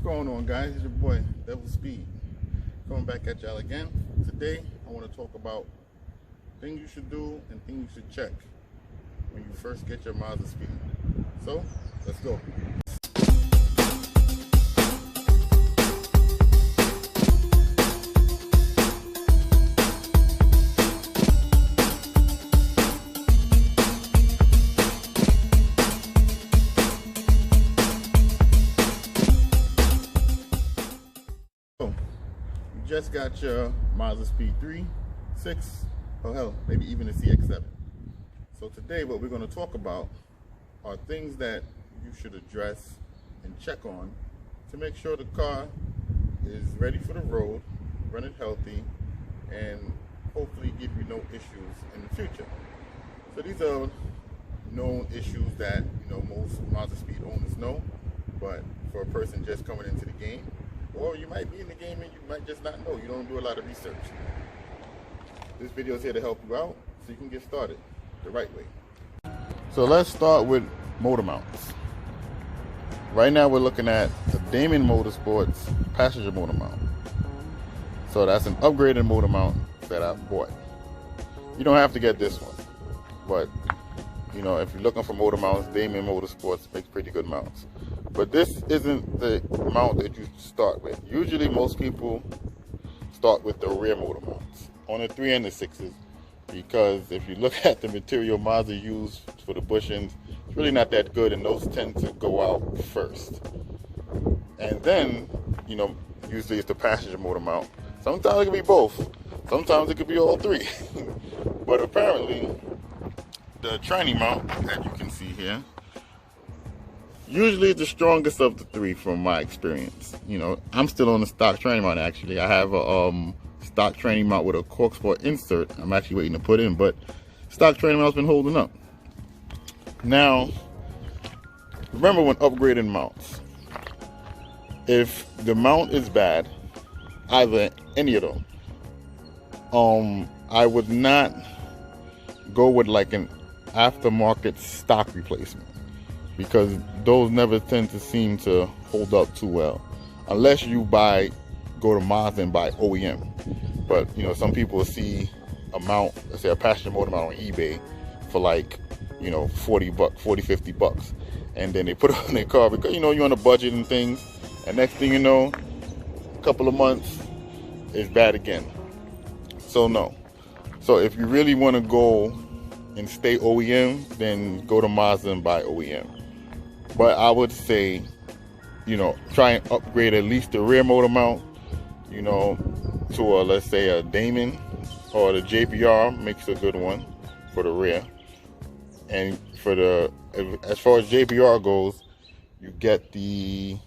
going on, guys? It's your boy Mazdaspeed coming back at y'all again. Today I want to talk about things you should do and things you should check when you first get your Mazdaspeed. So let's go. Just got your Mazdaspeed 3, 6, or hell, maybe even the CX-7. So today what we're going to talk about are things that you should address and check on to make sure the car is ready for the road, running healthy, and hopefully give you no issues in the future. So these are known issues that most Mazdaspeed owners know, but for a person just coming into the game, or you might be in the game and you might just not know. You don't do a lot of research. This video is here to help you out so you can get started the right way. So let's start with motor mounts. Right now we're looking at the Damon Motorsports passenger motor mount. So that's an upgraded motor mount that I bought. You don't have to get this one, but if you're looking for motor mounts, Damon Motorsports makes pretty good mounts. But this isn't the mount that you start with. Usually most people start with the rear motor mounts on the 3 and the 6s, because if you look at the material Mazda used for the bushings, it's really not that good, and those tend to go out first. And then, usually it's the passenger motor mount. Sometimes it could be both. Sometimes it could be all three. But apparently, the tranny mount that you can see here, usually the strongest of the three from my experience. I'm still on the stock tranny mount actually. I have a stock tranny mount with a cork sport insert I'm actually waiting to put in, but stock tranny mount's been holding up. Now, remember when upgrading mounts, if the mount is bad, either any of them, I would not go with like an aftermarket stock replacement, because those never tend to seem to hold up too well, unless you go to Mazda and buy OEM. But some people see a mount, let's say a passenger motor mount on eBay for like $40-$50, and then they put it on their car because you're on a budget and things, and next thing you know, a couple of months it's bad again. So no. So if you really want to go and stay OEM, then go to Mazda and buy OEM. But I would say, try and upgrade at least the rear motor mount, to let's say a Damon, or the JBR makes a good one for the rear. And as far as JBR goes, you get the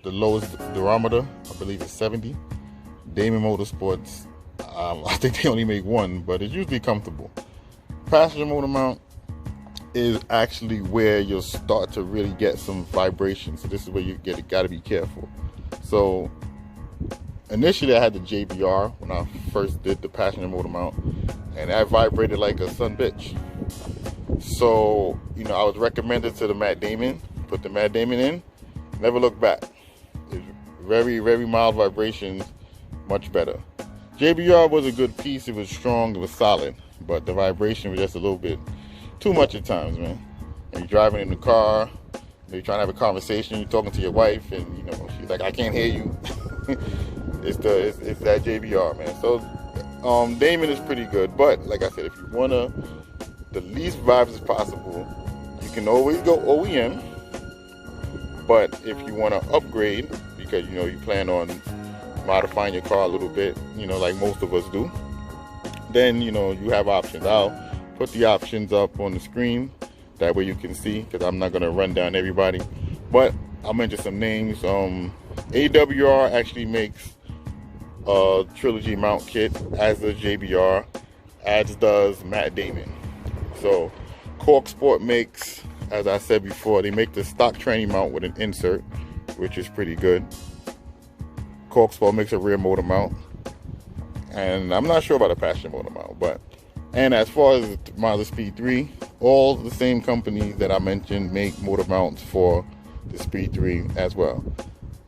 lowest durometer, I believe it's 70. Damon Motorsports, I think they only make one, but it's usually comfortable. Passenger motor mount is actually where you'll start to really get some vibration. So this is where you got to be careful. So initially I had the JBR when I first did the passenger motor mount, and that vibrated like a son bitch. So I was recommended to the Matt Damon. Put the Matt Damon in, never look back. It's very, very mild vibrations, much better. JBR was a good piece. It was strong, it was solid, but the vibration was just a little bit too much at times, man. And you're driving in the car, you're trying to have a conversation, you're talking to your wife, and she's like, I can't hear you. it's that JBR, man. So Damon is pretty good, but like I said, if you want the least vibes as possible, you can always go OEM. But if you want to upgrade, because you plan on modifying your car a little bit, like most of us do, then you have options. I'll put the options up on the screen, that way you can see, because I'm not going to run down everybody, but I'll mention some names. AWR actually makes a trilogy mount kit, as does JBR, as does Matt Damon. So Cork Sport makes, as I said before, they make the stock tranny mount with an insert, which is pretty good. Cork Sport makes a rear motor mount, and I'm not sure about a passenger motor mount. And as far as Mazdaspeed 3, all the same companies that I mentioned make motor mounts for the Speed 3 as well.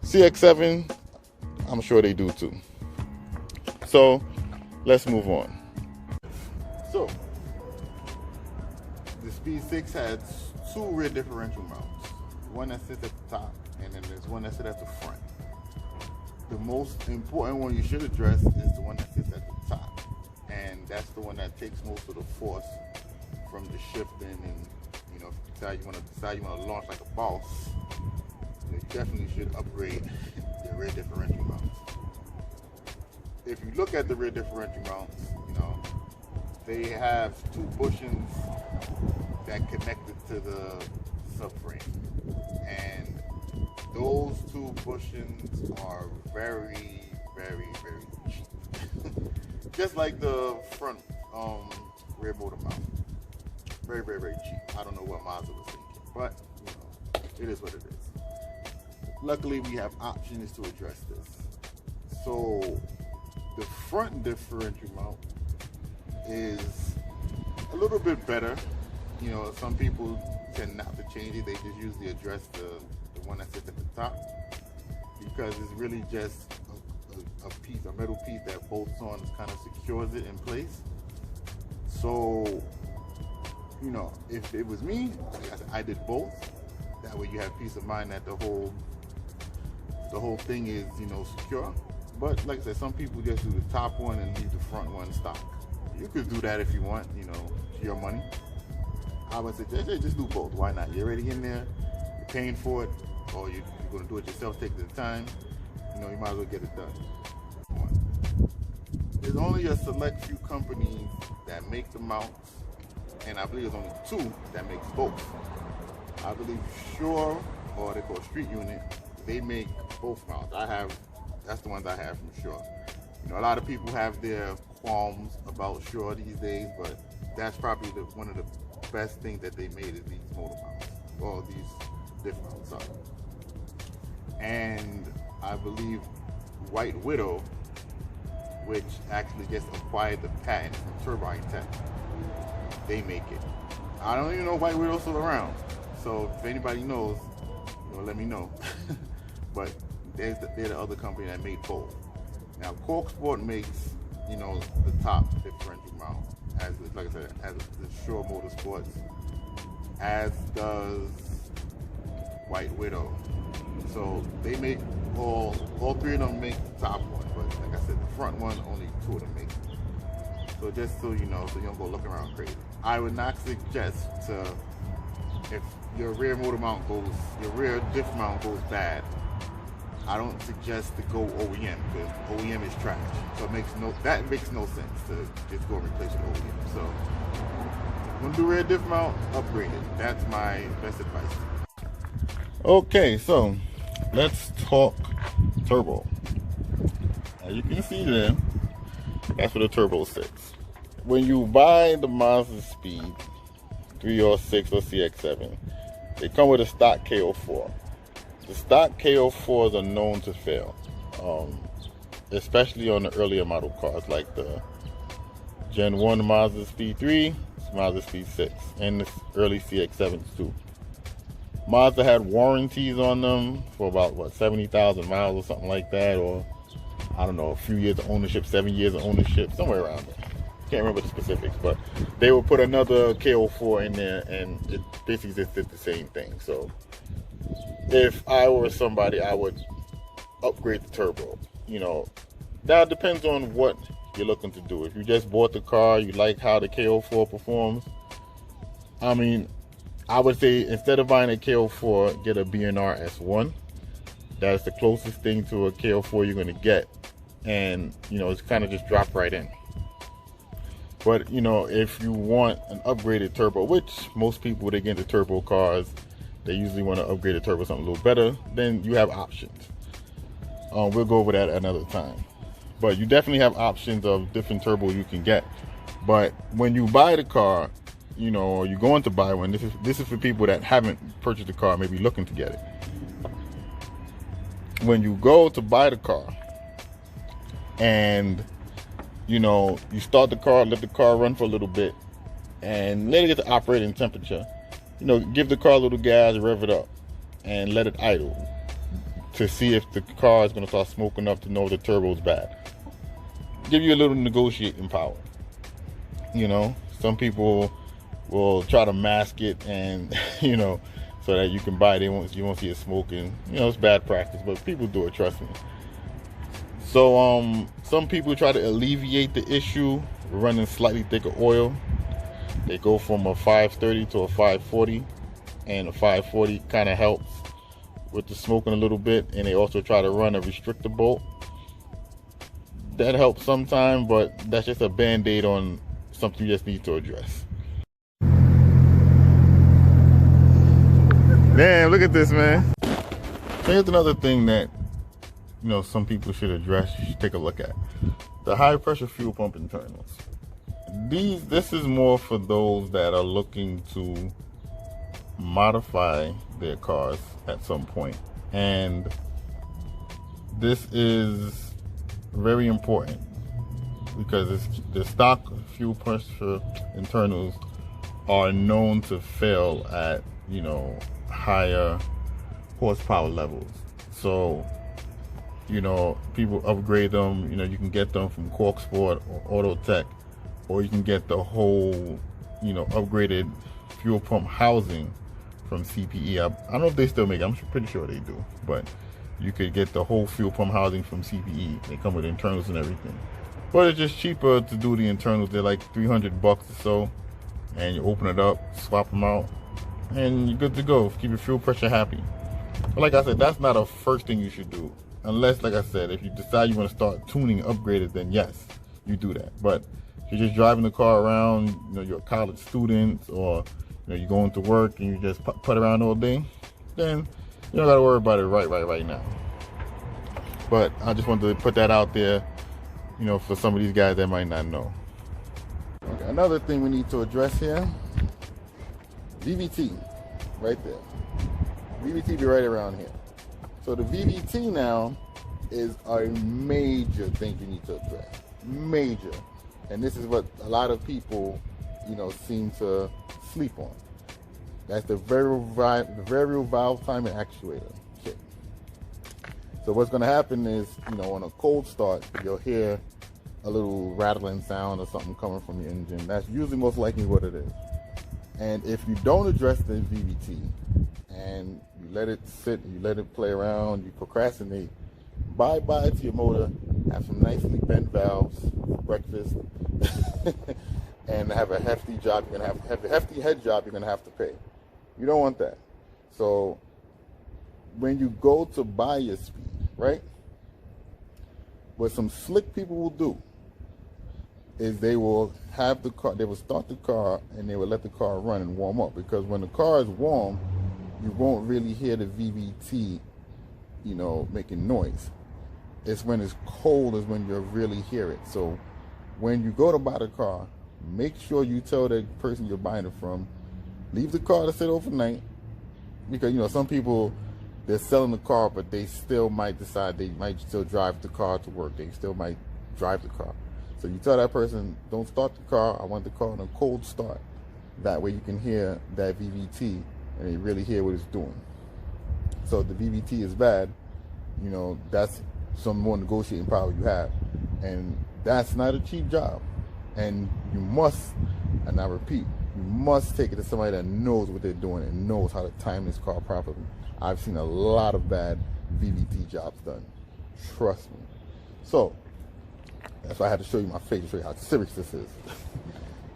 CX-7, I'm sure they do too. So let's move on. So the Speed 6 has two rear differential mounts. One that sits at the top, and then there's one that sits at the front. The most important one you should address is the one that sits at the top, and that's the one that takes most of the force from the shifting. And if you decide you want to launch like a boss, you definitely should upgrade the rear differential mounts. If you look at the rear differential mounts, they have two bushings that connected to the subframe, and those two bushings are very, very, very cheap. Just like the front rear motor mount. Very, very, very cheap. I don't know what Mazda was thinking, but it is what it is. Luckily, we have options to address this. So the front differential mount is a little bit better. Some people tend not to change it. They just usually address the one that sits at the top, because it's really just a metal piece that bolts on and kind of secures it in place. So, if it was me, I did both. That way you have peace of mind that the whole thing is, secure. But like I said, some people just do the top one and leave the front one stock. You could do that if you want, to your money. I would suggest just do both. Why not? You're already in there, you're paying for it, or you're going to do it yourself, take the time. You might as well get it done. There's only a select few companies that make the mounts, and I believe there's only two that makes both. I believe Shure, or they call Street Unit, they make both mounts. That's the ones I have from Shure. A lot of people have their qualms about Shure these days, but that's probably one of the best things that they made is these motor mounts, or these diff mounts, sorry. And I believe White Widow, which actually just acquired the patent from Turbine Tech, they make it. I don't even know if White Widow's still around, so if anybody knows, let me know. But they're the other company that made both. Now Cork Sport makes, the top differential mount, like I said, as the Shure Motorsports, as does White Widow. So they make all three of them make the top one, but like I said, the front one, only two of them make it. So just so you know, so you don't go looking around crazy. I would not suggest if your rear motor mount your rear diff mount goes bad, I don't suggest to go OEM, because OEM is trash. So that makes no sense to just go and replace an OEM. So when you do rear diff mount, upgrade it. That's my best advice. Okay, so let's talk turbo. As you can see there, that's where the turbo sits. When you buy the Mazdaspeed 306 or CX-7, they come with a stock KO4. The stock KO4s are known to fail, especially on the earlier model cars like the Gen 1 Mazdaspeed 3, Mazdaspeed 6, and the early CX-7s too. Mazda had warranties on them for about 70,000 miles or something like that, or I don't know, a few years of ownership, 7 years of ownership, somewhere around there. Can't remember the specifics, but they would put another KO4 in there, and it basically just did the same thing. So if I were somebody, I would upgrade the turbo. That depends on what you're looking to do. If you just bought the car, you like how the KO4 performs, I would say instead of buying a KO4, get a B&R S1. That's the closest thing to a KO4 you're going to get, and it's kind of just drop right in. But if you want an upgraded turbo, which most people, they get into turbo cars, they usually want to upgrade the turbo something a little better, then you have options. We'll go over that another time. But you definitely have options of different turbos you can get. But when you buy the car, or you're going to buy one, this is for people that haven't purchased the car, maybe looking to get it. When you go to buy the car, and you start the car, let the car run for a little bit, and let it get to operating temperature. Give the car a little gas, rev it up, and let it idle. to see if the car is going to start smoking up to know the turbo is bad. Give you a little negotiating power. You know, some people will try to mask it and, you know, so that you can buy it. You won't see it smoking. You know, it's bad practice, but people do it, trust me. So some people try to alleviate the issue running slightly thicker oil. They go from a 530 to a 540, and a 540 kind of helps with the smoking a little bit. And they also try to run a restrictor bolt. That helps sometimes, but that's just a band-aid on something you just need to address. Damn, look at this, man. Here's another thing that, you know, some people should address. You should take a look at the high pressure fuel pump internals. This is more for those that are looking to modify their cars at some point, and this is very important because the stock fuel pressure internals are known to fail at, you know, higher horsepower levels. So, you know, people upgrade them. You know, you can get them from Cork Sport or Auto Tech, or you can get the whole, you know, upgraded fuel pump housing from CPE. I don't know if they still make it. I'm pretty sure they do, but you could get the whole fuel pump housing from CPE. They come with internals and everything, but it's just cheaper to do the internals. They're like $300 or so, and you open it up, swap them out, and you're good to go. Keep your fuel pressure happy. But like I said, that's not a first thing you should do, unless, like I said, if you decide you want to start tuning upgraded, then yes, you do that. But if you're just driving the car around, you know, you're a college student, or, you know, you're going to work and you just put around all day, then you don't got to worry about it right now. But I just wanted to put that out there, you know, for some of these guys that might not know. Okay, another thing we need to address here, VVT, right there. VVT be right around here. So the VVT now is a major thing you need to address. Major. And this is what a lot of people, you know, seem to sleep on. That's the variable valve timing actuator kit. So what's going to happen is, you know, on a cold start, you'll hear a little rattling sound or something coming from your engine. That's usually most likely what it is. And if you don't address the VVT and you let it sit, you let it play around, you procrastinate, bye-bye to your motor, have some nicely bent valves, breakfast, and have a hefty job. You're going to have a hefty head job you're going to have to pay. You don't want that. So when you go to buy your speed, right, what some slick people will do is they will have the car, they will start the car and they will let the car run and warm up, because when the car is warm, you won't really hear the VVT, you know, making noise. It's when it's cold is when you'll really hear it. So when you go to buy the car, make sure you tell the person you're buying it from, leave the car to sit overnight, because, you know, some people, they're selling the car, but they still might decide they might still drive the car to work. They still might drive the car. So you tell that person, don't start the car. I want the car on a cold start. That way you can hear that VVT and you really hear what it's doing. So if the VVT is bad, you know, that's some more negotiating power you have. And that's not a cheap job. And you must, and I repeat, you must take it to somebody that knows what they're doing and knows how to time this car properly. I've seen a lot of bad VVT jobs done. Trust me. So that's why I had to show you my face to show you how serious this is.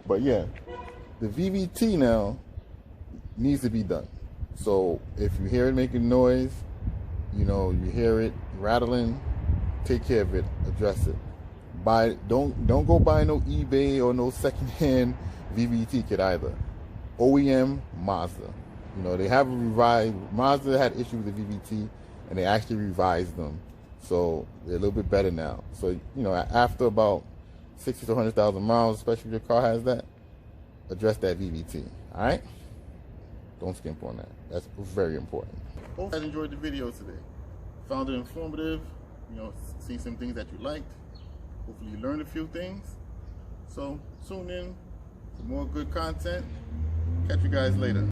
But yeah, the VVT now needs to be done. So if you hear it making noise, you know, you hear it rattling, take care of it, address it. Don't go buy no eBay or no secondhand VVT kit either. OEM Mazda. You know, they have revised, Mazda had issues with the VVT and they actually revised them. So they're a little bit better now. So, you know, after about 60 to 100,000 miles, especially if your car has that, address that VVT. All right? Don't skimp on that. That's very important. Hope you guys enjoyed the video today. Found it informative. You know, see some things that you liked. Hopefully you learned a few things. So tune in for more good content. Catch you guys later.